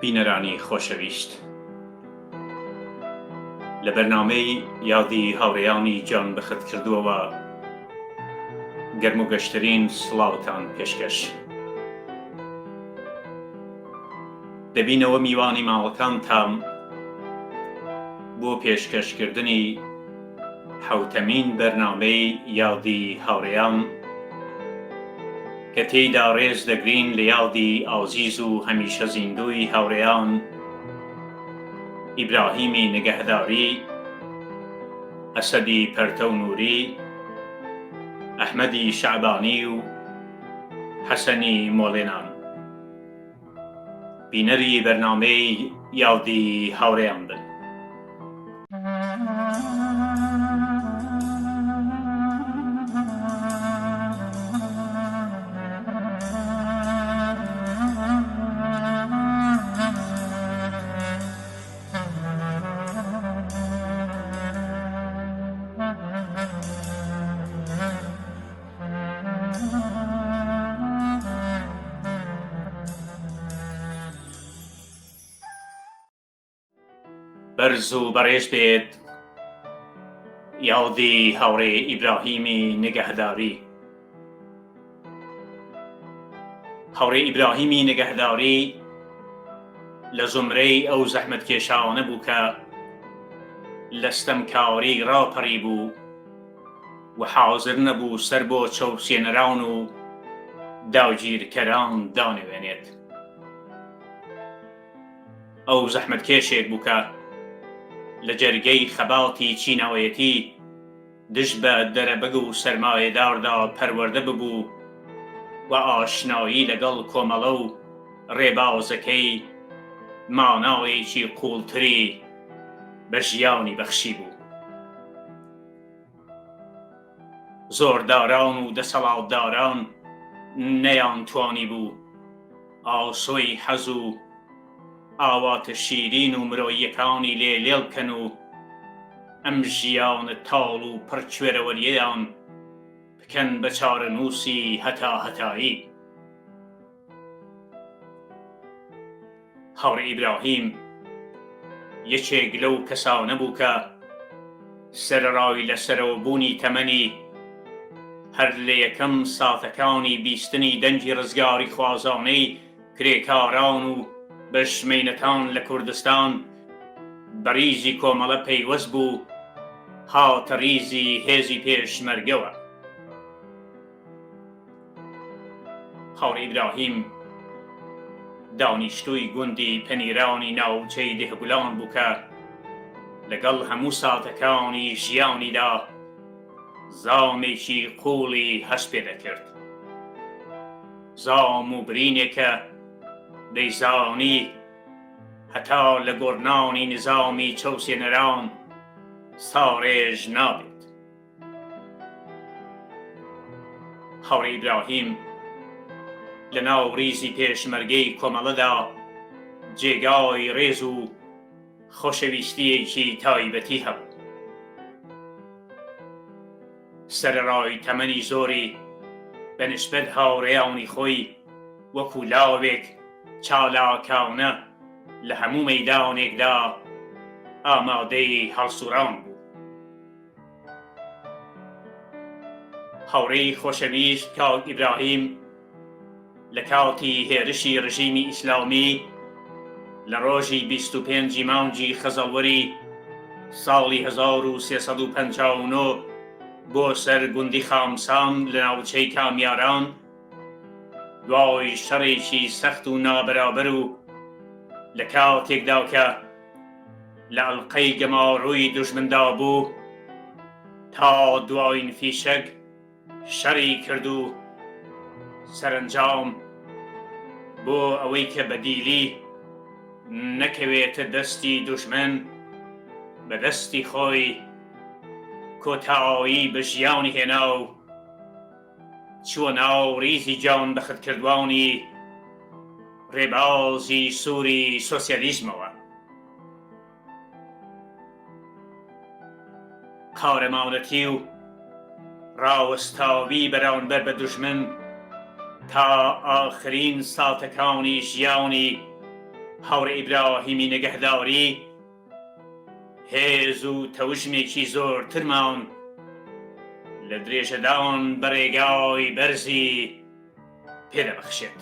بینەرانی خۆشەویست، لە بەرنامەی یادی هاوڕێیانی جان بەخت کردووەوە گەرم و گەشترین سڵاوتان پێشکەش دەبینەوە میوانی ماڵەکانتان بۆ پێشکەشکردنی حەوتەمین بەرنامەی یادی هاوڕێیان کە تێیدا ڕێز دەگرین لە یادی ئازیز و هەمیشە زیندووی هاوڕێیان ئیبراهیمی نگەهداری، ئەسەدی پەرتە و نووری، ئەحمەدی شەعبانی و حەسەنی مۆڵێنان. بینەری بەرنامەی یادی هاوڕێیان بن. بەرز و بەڕێژ بێت یادی هاوڕێ ئیبراهیمی نگەهداری. هاوڕێ ئیبراهیمی نگەهداری لە زمرەی ئەو زەحمەتکێشانە بوو کە لە ستەمکاری ڕاپەڕی بوو و حازر نەبوو سەر بۆ چەوسێنەران و داوگیرکەران دانەوێنێت. ئەو زەحمەتکێشێک بوو کە لە جەرگەی خەباتی چیناوەیەتی دژ بە دەرەبەگ و سەرمایەداردا پەروەردە ببوو و ئاشنایی لەگەڵ کۆمەڵە و ڕێبازەکەی ماناوێکی قوڵتری بە ژیانی بەخشی بوو. زۆرداران و دەسەڵاتداران نەیانتوانی بوو ئاسۆی حەز و ئاواتە شیرین و مرۆییەکانی لێ بکەن و ئەم ژیانە تاڵ و پڕکوێرەوەریەیان بکەن بە چارەنووسی هەتایی. هاوڕێ ئیبراهیم یەکێک لەو کەسانە بوو کە سەرڕای لەسەرەوەبوونی تەمەنی هەر لە یەکەم ساتەکانی بیستنی دەنگی ڕزگاری خوازانەی کرێکاران و بەشمێنەکان لە کوردستان بەریزی کۆمەڵە پەیوەست بوو هاتە ریزی هێزی پێشمەرگەوە. هاوڕێ ئیبراهیم دانیشتووی گوندی پەنیرانی ناوچەی دێهگولان بوو کە لەگەڵ هەموو ساتەکانی ژیانیدا زامێکی قوڵی هەست پێ دەکرد. زام و برینێکە دەیزانی هەتا لە گۆڕنانی نظامی چەوسێنەران ساڕێژ نابێت. هاوڕێ ئیبراهیم لە ناو ریزی پێشمەرگەی کۆمەڵەدا جێگای ڕێز و خۆشەویستیەکی تایبەتی هەبوو. سەرڕای تەمەنی زۆری بەنسبەت هاوڕێیانی خۆی وەکو لاوێک چالاکانە لە هەموو مەیدانێکدا ئامادەی هەڵسوڕان بوو. هاوڕێی خۆشەویست کاک ئیبراهیم لە کاتی هێرشی ڕژیمی ئیسلامی لە ڕۆژی 25 مانگی خەزەڵوەری ساڵی 1359 بۆ سەر گوندی خامسان لە ناوچەی کامیاران دوای شەڕێکی سەخت و نابەرابەر و لە کاتێکدا کە لە ئەڵقەی گەماڕووی دوژمندا بوو تا دوایین فیشەک شەڕی کرد و سەرنجام بۆ ئەوەی کە بەدیلی نەکەوێتە دەستی دوژمن بە دەستی خۆی کۆتایی بە ژیانی هێنا و چووە ناو ریزی جان بەختکردوانی ڕێبازی سووری سۆسیالیزمەوە. قارەمانەتی و ڕاوەستاوی بەرامبەر بە دوژمن تا ئاخرین ساتەکانی ژیانی هاوڕێ ئیبراهیمی نەگەهداری هێز و تەوژمێکی زۆرتر ماون لە درێژەداون بە ڕێگای بەرزی پێدەبەخشێت.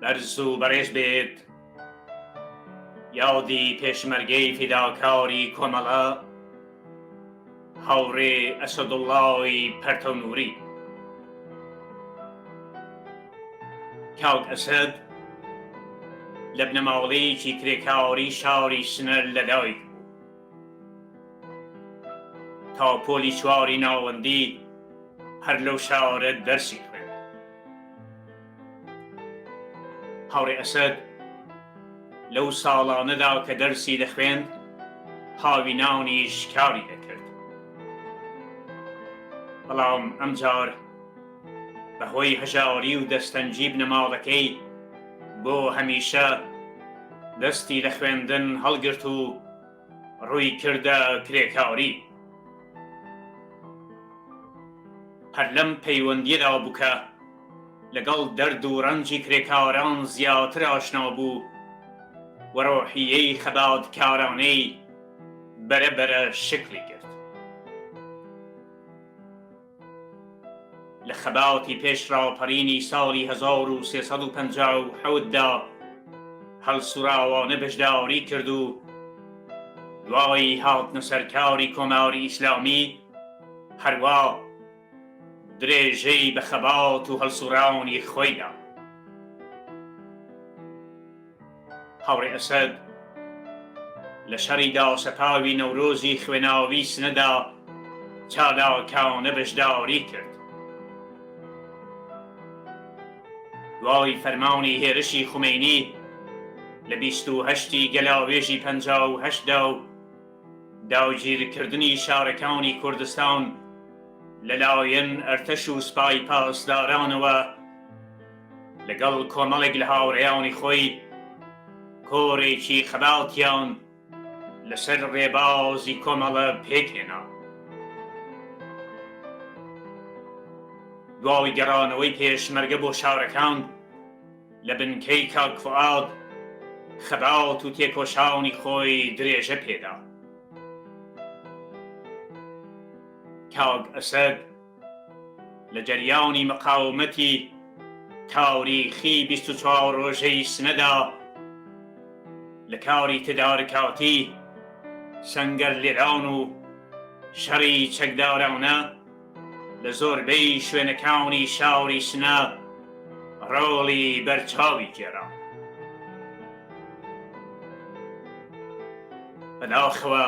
بەرز و بەڕێز بێت یادی پێشمەرگەی فیداکاری کۆمەڵە هاوڕێ ئەسەدوڵڵای پەرتەونووری. کاک ئەسەد لە بنەماڵەیەکی کرێکاری شاری سنەر لەدایک بوو. تا پۆلی چواری ناوەندی هەر لەو شارە دەرسی خوێند. هاوڕێ ئەسەد لەو ساڵانەدا کە دەرسی دەخوێند هاوی ناونیش کاری دەکرد. بەڵام ئەمجار بەهۆی هەژاری و دەستەنجی بنەماڵەکەی بۆ هەمیشە دەستی لە خوێندن هەڵگرت و ڕووی کردە کرێکاری. هەر لەم پەیوەندیەدا بوو کە لەگەڵ دەرد و ڕەنجی کرێکاران زیاتر ئاشنا بوو و ڕۆحیەی خەباتکارانەی بەرەبەرە شکلی کرد. لە خەباتی پێشڕاپەڕینی ساڵی 1357دا هەڵسوراوانە بەشداری کرد و دوای هاتنە سەرکاری کۆماری ئیسلامی هەروە درێژەی بە خەبات و هەڵسوراوانی خۆیدا. هاوڕێ ئەسەد لە شەڕی داسەپاوی نەورۆزی خوێناوی سنەدا چالاکانە بەشداری کرد. دوای فەرمانی هێرشی خومینی لە 28 گەلاوێژی 58دا و داوگیرکردنی شارەکانی کوردستان لەلایەن ئەرتەش و سپای پاسدارانەوە لەگەڵ کۆمەڵێک لە هاوڕێیانی خۆی کۆڕێکی خەباتیان لەسەر ڕێبازی کۆمەڵە پێکهێنا. دوای گەڕانەوەی پێشمەرگە بۆ شارەکان لە بنکەی کاک فواد خەبات و تێکۆشانی خۆی درێژە پێدا. کاک ئەسەد لە جەریانی مەقاومەتی تاریخی 24 ڕۆژەی سنەدا لە کاری تدارکاتی سەنگەرلێران و شەڕی چەکدارانە لە زۆربەی شوێنەکانی شاری سنە ڕۆڵی بەرچاوی گێڕا. بەداخەوە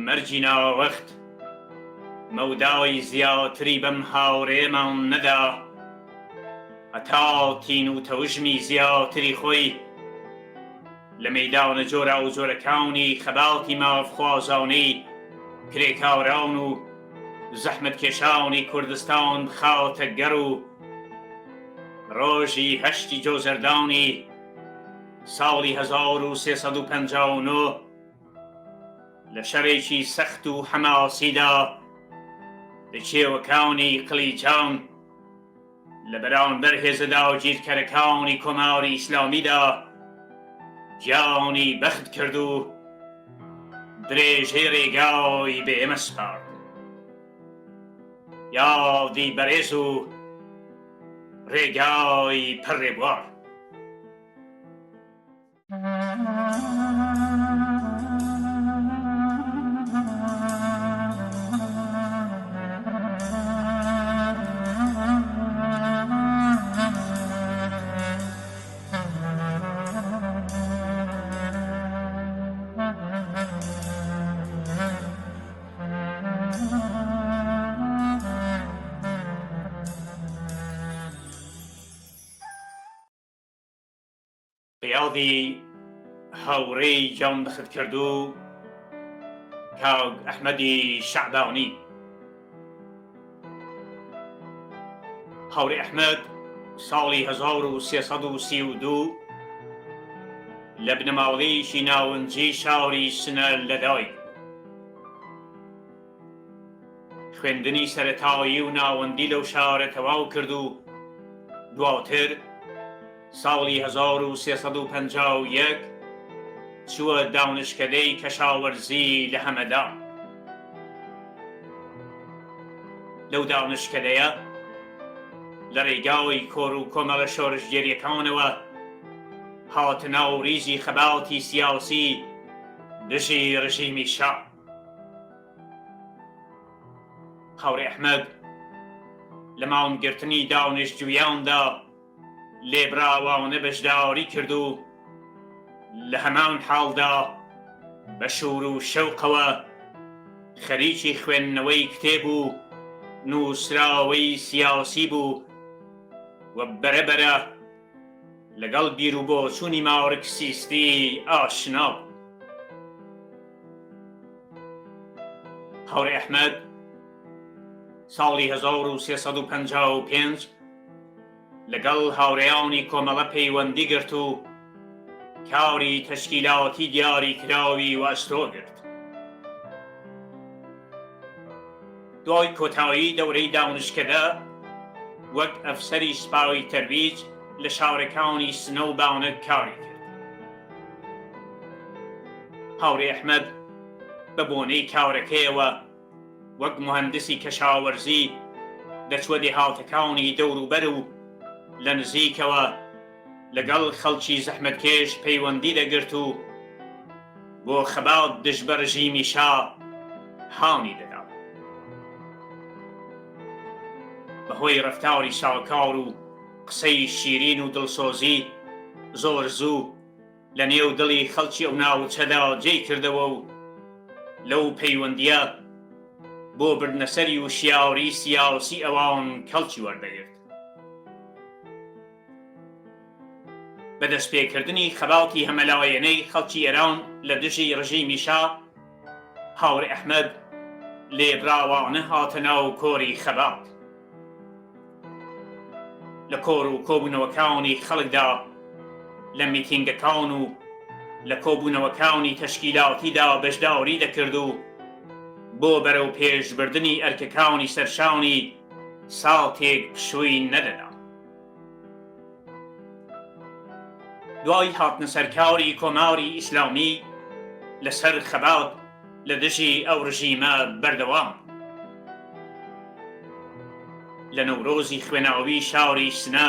مەرجی ناوەخت مەودای زیاتری بەم هاوڕێمان نەدا هەتا تین و تەوژمی زیاتری خۆی لە مەیدانە جۆرا و جۆرەکانی خەباتی مافخوازانەی کرێکاران و زەحمەتکێشانی کوردستان بخاتە گەڕ و ڕۆژی 8 جۆزەردانی ساڵی 1359 لە شەڕێکی سەخت و حەماسیدا لە کێوەکانی قلیچان لە بەرامبەر هێزە داگیرکەرەکانی کۆماری ئیسلامیدا گیانی بەخت کرد و درێژەی ڕێگای بە ئێمە سپارد. یادی بەڕێز و ڕێگای پەرڕێبوار. یادی هاوڕێی جان بەخت کردو کاک ئەحمەدی شەعبانی. هاوڕێ ئەحمەد ساڵی 1332 لە بنەماڵەیەکی ناوەنجی شاری سنەر لەدایک بوو. خوێندنی سەرەتایی و ناوەندی لەو شارە تەواو کرد و دواتر ساڵی 1351 چووە دانشکدەی کەشاوەرزی لە هەمەدان. لەو دانشکدەیە لە ڕێگای کۆڕ و کۆمەڵە شۆڕژگەریەکانەوە هاتە ناو ریزی خەباڵی سیاسی دژی ڕژیمی شا. هاوڕێ ئەحمەد لە ماوەگرتنی دانیشتجویاندا لێبراوانە بەشداری کرد و لە هەمان حاڵدا بە شور و شەوقەوە خەریکی خوێندنەوەی کتێب و نووسراوەی سیاسی بوو و بەرەبەرە لەگەڵ بیرروبۆچوونی مارکسیستی ئاشنا بوو. هاوڕێ ئەحمەد ساڵی 1355 لەگەڵ هاوڕێیانی کۆمەڵە پەیوەندی گرت و کاری تەشکیلاتی دیاریکراوی وەستۆ گرت. دوای کۆتایی دەورەی دانیشکدە وەک ئەفسەری سوپای تەرویج لە شارەکانی سنە و بانگ کاری کرد. هاوڕێ ئەحمەد بە بۆنەی کارەکەیەوە وەک مهندسی کەشاوەرزی دەچوە دێهاتەکانی دەوروبەر و لە نزیکەوە لەگەڵ خەڵکی زەحمەتکێش پەیوەندی دەگرت و بۆ خەبات دژ بە ڕژیمی شا هاونی دەدا. بەهۆی ڕەفتاری شاکار و قسەی شیرین و دڵسۆزی زۆر زوو لە نێو دڵی خەڵکی ئەو ناوچەدا جێی کردەوە و لەو پەیوەندیە بۆ بردنەسەری و شیاوری سیاسی ئەوان کەڵکی وەردەگرت. بەدەستپێکردنی خەباڵی هەمەلایەنەی خەڵکی ئێران لە دژی ڕژیمی شا هاوڕێ ئەحمەد لێبراوانە هاتە ناو کۆری خەبات. لە کۆڕ و کۆبوونەوەکانی خەڵکدا لە میتینگەکان و لە کۆبوونەوەکانی تەشکیلاتیدا بەشداری دەکرد و بۆ بەرەو پێشبردنی ئەرکەکانی سەرشانی ساڵتێک پشووی نەدەدا. دوای هاتنە سەرکاری کۆماری ئیسلامی لەسەر خەبات لە دژی ئەو ڕژیمە بەردەوام. لە نەورۆزی خوێناوی شاری سنە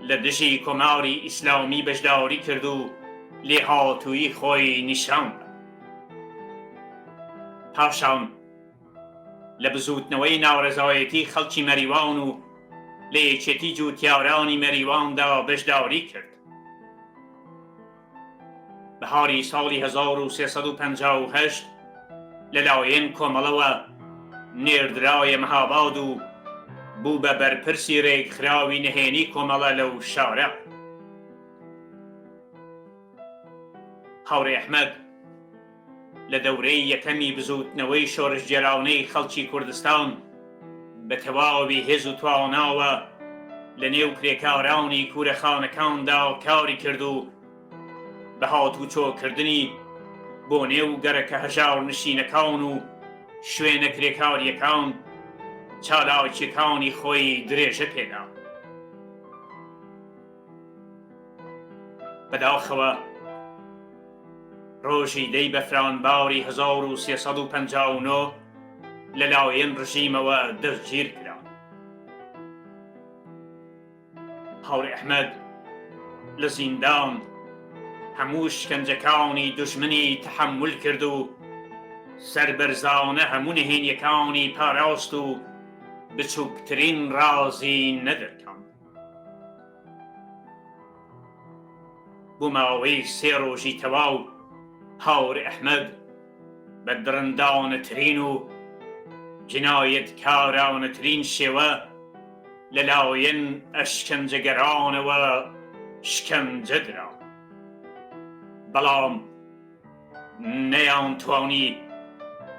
لە دژی کۆماری ئیسلامی بەشداری کرد و لێهاتووی خۆی نیشان. پاشان لە بزوتنەوەی ناوڕێزایەتی خەڵکی مەریوان و لە یەکێتی جووتیارانی مەریواندا بەشداری کرد. بەهاری ساڵی 1358 لەلایەن کۆمەڵەوە نێردرایە مەهاباد و بوو بە بەرپرسی ڕێکخراوی نهێنی کۆمەڵە لەو شارە. هاوڕێ ئەحمەد لە دەورەی یەکەمی بزوتنەوەی شۆڕژگەراونەی خەڵکی کوردستان بە تەواوی هێز و تواناوە لە نێو کرێکارانی کوورەخانەکاندا کاری کرد و بە هاتوچۆکردنی بۆ نێو گەرەکە هەژار نشینەکان و شوێنە کرێکاریەکان چالاکیەکانی خۆی درێژە پێدا. بەداخەوە ڕۆژی دەی بەفرانباری 1359 لەلایەن ڕژیمەوە دەستگیر کرا. هاوڕێ ئەحمەد لە زیندان هەموو شکنجەکانی دوژمنی تەحەمل کرد و سەربەرزانە هەموو نهێنیەکانی پاراست و بچووکترین ڕازی نەدەرکەوت. بۆ ماوەی 3 ڕۆژی تەواو هاوڕێ ئەحمەد بە درندانەترین و جنایەتکارانەترین شێوە لەلایەن ئەشکەنجەگەرانەوە شکەنجەدرا، بەڵام نەیانتوانی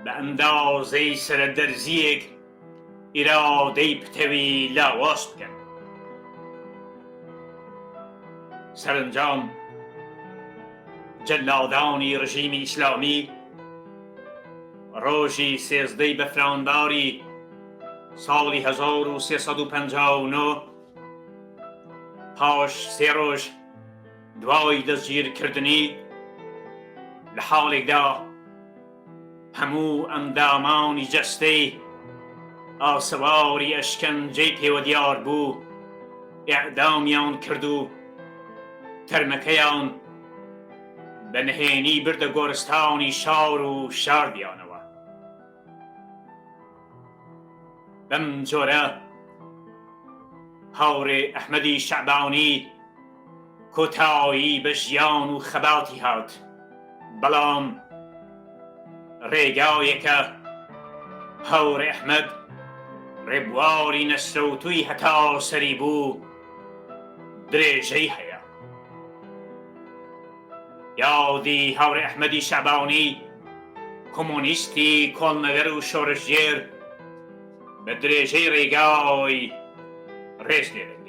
بە ئەندازەی سەرەدەرزیەک ئیرادەی پتەوی لاواز بکەن. سەرنجام جەلادانی ڕژیمی ئیسلامی ڕۆژی 13 بەفرانباری ساڵی 1359 پاش 3 ڕۆژ دوای دەستگیرکردنی لە حاڵێکدا هەموو ئەندامانی جەستەی ئاسەواری ئەشکەنجەی پێوە دیار بوو ئیعدامیان کرد و تەرمەکەیان بە نهێنی بردە گۆرستانی شار و شاردیانەوە. بەم جۆرە هاوڕێ ئەحمەدی شەعبانی کۆتایی بە ژیان و خەباتی هات، بەڵام ڕێگایەکە هاوڕێ ئەحمەد ڕێبواری نەسرەوتووی هەتا سەری بوو درێژەی هەیە. یادی هاوڕێ ئەحمەدی شەعبانی کۆمۆنیستی کۆڵنەدەر و شۆڕشجێر بە درێژەی ڕێگای ڕێز لێ دەکرێت.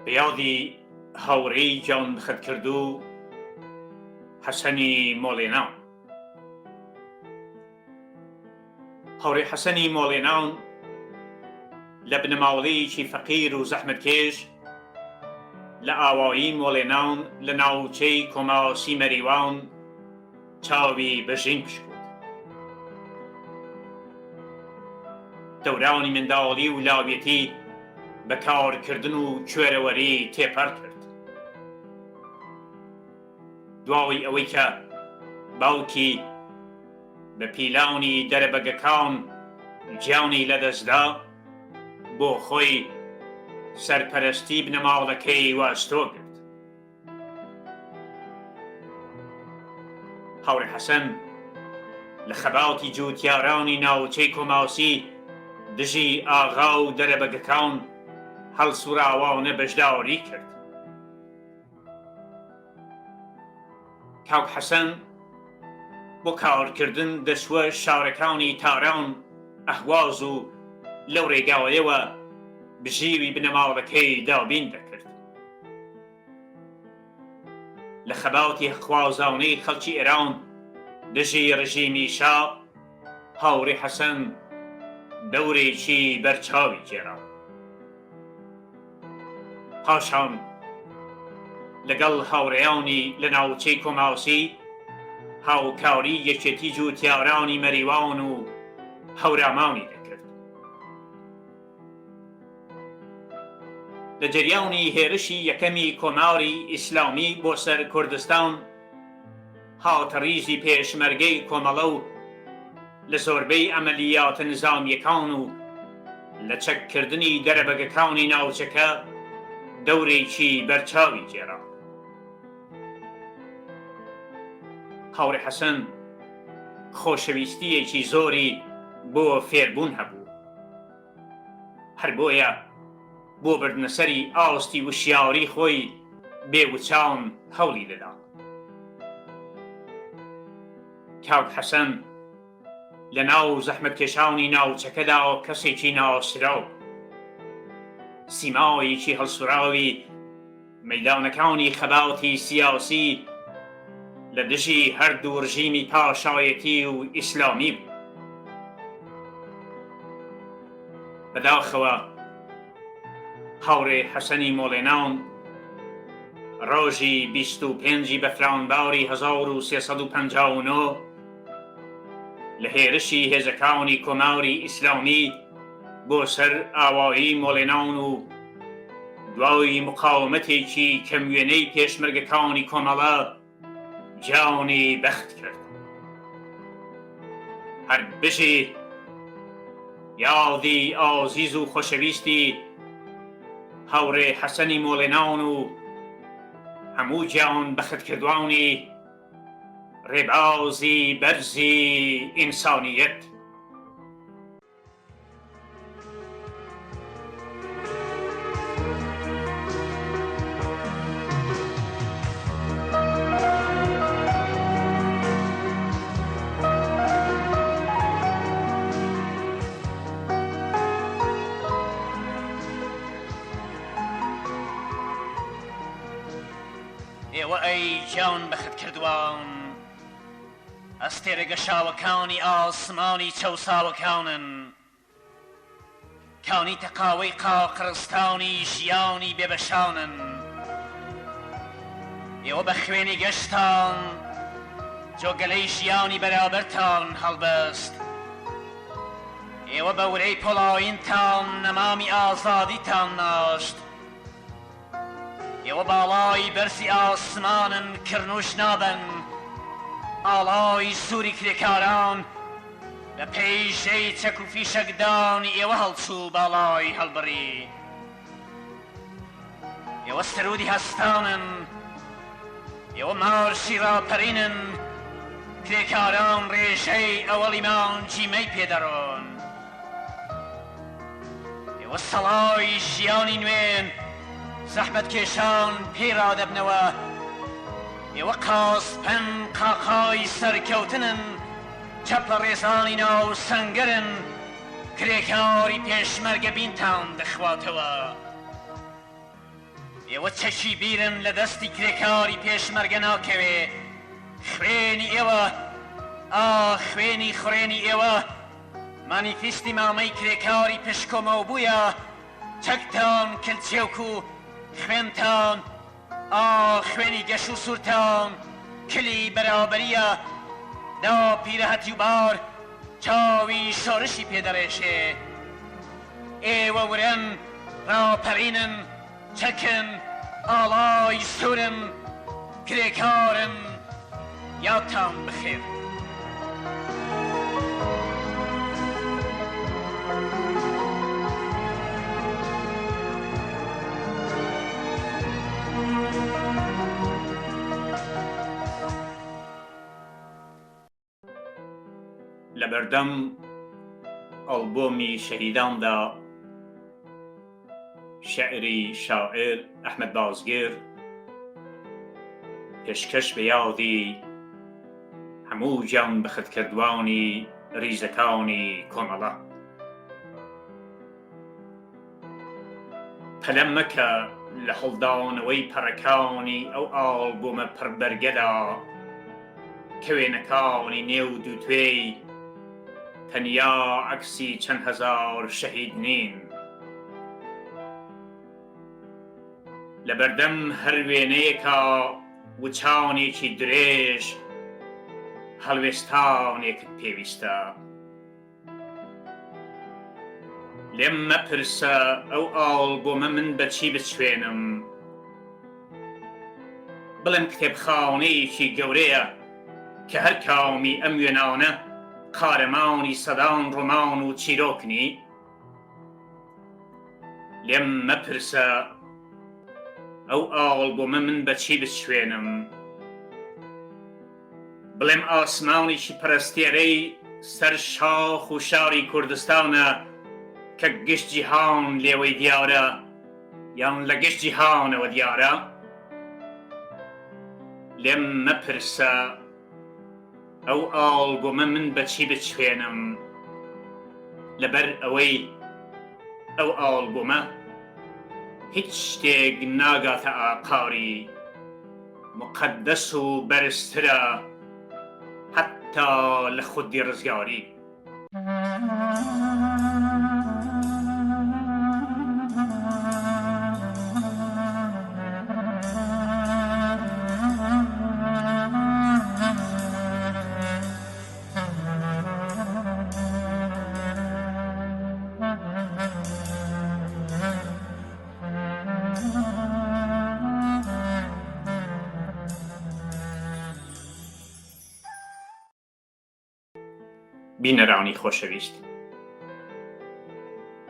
بە یادی هاوڕێی جان بەخەتکردوو حەسەنی مۆڵێنان. هاوڕێ حەسەنی مۆڵێنان لە بنەماڵەیەکی فەقیر و زەحمەتکێش لە ئاوایی مۆڵێنان لە ناوچەی کۆماسی مەریوان چاوی بەژین پشکوت. دەورانی منداڵی و لاوێتی بەکارکردن و کوێرەوەری تێپەڕ کرد. دواوی ئەوەی کە باوکی بە پیلانی دەرەبەگەکان گیانی لەدەستدا، بۆ خۆی سەرپەرستی بنەماڵەکەی واستۆ کرد. هاوڕێ حەسەن لە خەباتی جووتیارانی ناوچەی کۆماسی دژی ئاغا و دەرەبەگەکان هەڵسوراوانە بەشداوەری کرد. کاک حەسەن بۆ کارکردن دەچووە شارەکانی تاران، ئەهواز و لەو ڕێگاوەیەوە بژیوی بنەماڵەکەی دابین دەکرد. لە خەباتی خوازانەی خەڵکی ئێران دژی ڕژیمی شا، هاوڕێ حەسەن دەورێکی بەرچاوی گێڕا. پاشان لەگەڵ هاوڕێیانی لە ناوچەی کۆماسی هاوکاری یەکێتی جووتیارانی مەریوان و هەورامانی دەکرد. لە جەریانی هێرشی یەکەمی کۆماری ئیسلامی بۆ سەر کوردستان هاتە ڕیزی پێشمەرگەی کۆمەڵە و لە زۆربەی ئەمەلیاتە نظامیەکان و لە چەککردنی دەرەبەگەکانی ناوچەکە دەورێکی بەرچاوی گێڕا. هاوڕێ حەسەن خۆشەویستیەکی زۆری بۆ فێربوون هەبوو، هەر بۆیە بۆ بردنەسەری ئاستی وشیاری خۆی بێوچان هەوڵی دەدا. کاک حەسەن لە ناو زەحمەتکێشانی ناوچەکەدا کەسێکی ناسراو، سیمایەکی هەڵسوراوی مەیدانەکانی خەباتی سیاسی لە دژی هەردوو ڕژیمی پاشایەتی و ئیسلامی بوو. بەداخەوە هاوڕێ حەسەنی مۆڵێنان ڕۆژی 25 بەفرانباری 1359 لە هێرشی هێزەکانی کۆماری ئیسلامی بۆ سەر ئاوایی مۆڵێنان و دوای مقاومەتێکی کەموێنەی پێشمەرگەکانی کۆمەڵە جیانی بەخت کرد. هەر بژی یادی ئازیز و خۆشەویستی هاوڕێ حەسەنی مۆڵێنان و هەموو گیان بەختکردوانی ڕێبازی بەرزی ئینسانیەت. ئێوە ئەی گیان بەخت کردوان ئەس تێرەگە شاوەکانی ئاسمانی چەوساوەکانن کانی تەقاوەی قاقڕستانی ژیانی بێبەشانن ئێوە بە خوێنی گەشتان جۆگەلەی ژیانی بەرابەرتان هەڵبەست ئێوە بە ورەی پۆڵاوینتان نەمامی ئازادیتان ناشت ئێوە باڵای بەرزی ئاسمانن کڕنوش نابن ئاڵای سووری کرێکاران لە پێیژەی چەک و فیشەکدانی ئێوە هەڵچوو باڵای هەڵبڕی ئێوە سەرودی هەستانن ئێوە مارشی ڕاپەرینن کرێکاران ڕێژەی ئەوەڵی مانجیمەی پێدەڕۆن ئێوە سەڵای ژیانی نوێن زەحمەت کێشان پێڕادەبنەوە ئێوە قاسپەن قاقای سەرکەوتنن چەپ لە ڕێزانی ناو سەنگەرن کرێکاری پێشمەرگە بینتان دەخواتەوە ئێوە چەکی بیرن لە دەستی کرێکاری پێشمەرگە ناکەوێ خوێنی ئێوە خوێنی خوڕێنی ئێوە مانیفیستی مامەی کرێکاری پشکۆمەوە بوویە چەکتان کلچێوک و خوێنتان خوێنی گەش و سوورتان کلی بەرابەریە دا پیرەهەتی و بار چاوی شۆرشی پێدەڕێشێ ئێوە ورن ڕاپەڕینن چەکن ئاڵای سوورن کرێکارن یادتان بخێر لەبەردەم ئەڵبۆمی شەهیداندا شعری شاعر ئەحمەد بازگێر پێشکەش بە یادی هەموو گیان بەختکردوانی ریزەکانی کۆمەڵە پەلەم مەکە لە هەڵدانەوەی پەڕەکانی ئەو ئاڵبۆمە پڕبەرگەدا کە وێنەکانی نێو دووتوێی تەنیا عەکسی چەند هەزار شەهید نین لەبەردەم هەر وێنەیەکە وچانێکی درێژ هەڵوێستانێکت پێویستە لێم مەپرسە ئەو ئاڵبۆمە من بەچی بچوێنم بڵێم کتێبخانەیەکی گەورەیە کە هەر کامی ئەم وێنانە قارەمانی سەدان ڕۆمان و چیرۆکنی لێم مەپرسە ئەو ئاڵبۆمە من بەچی بچوێنم بڵێم ئاسمانێکی پەرستێرەی سەر شاخ و شاری کوردستانە کە گشت جیهان لێوەی دیارە یان لە گشت جیهانەوە دیارە لێم مەپرسە ئەو ئاڵبۆمە من بەچی بچوێنم لەبەر ئەوەی ئەو ئاڵبۆمە هیچ شتێک ناگاتە ئاقاری مقەدەس و بەرزترە حتا لە خودی ڕزگاری بینەرانی خۆشەویست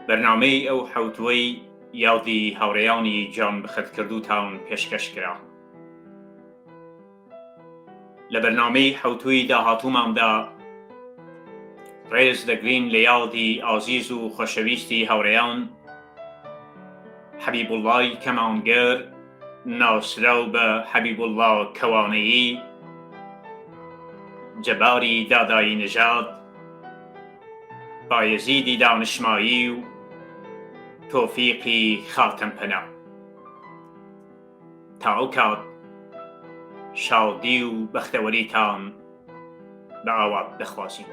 بەرنامەی ئەو حەوتوەی یادی هاوڕێیانی گیان بەختکردووتان پێشکەش کرا لە بەرنامەی حەوتووی داهاتووماندا ڕێز دەگرین لە یادی ئازیز و خۆشەویستی هاوڕێیان حەبیبوڵڵای کەمانگەر ناسراو بە حەبیبوڵڵا کەوانەیی جەباری دادایی نژاد بایەزیدی دانشمایی و تۆفیقی خاتەمپەنا تا ئەو کات شادی و بەختەوەریتان بە ئاوا دەخوازین.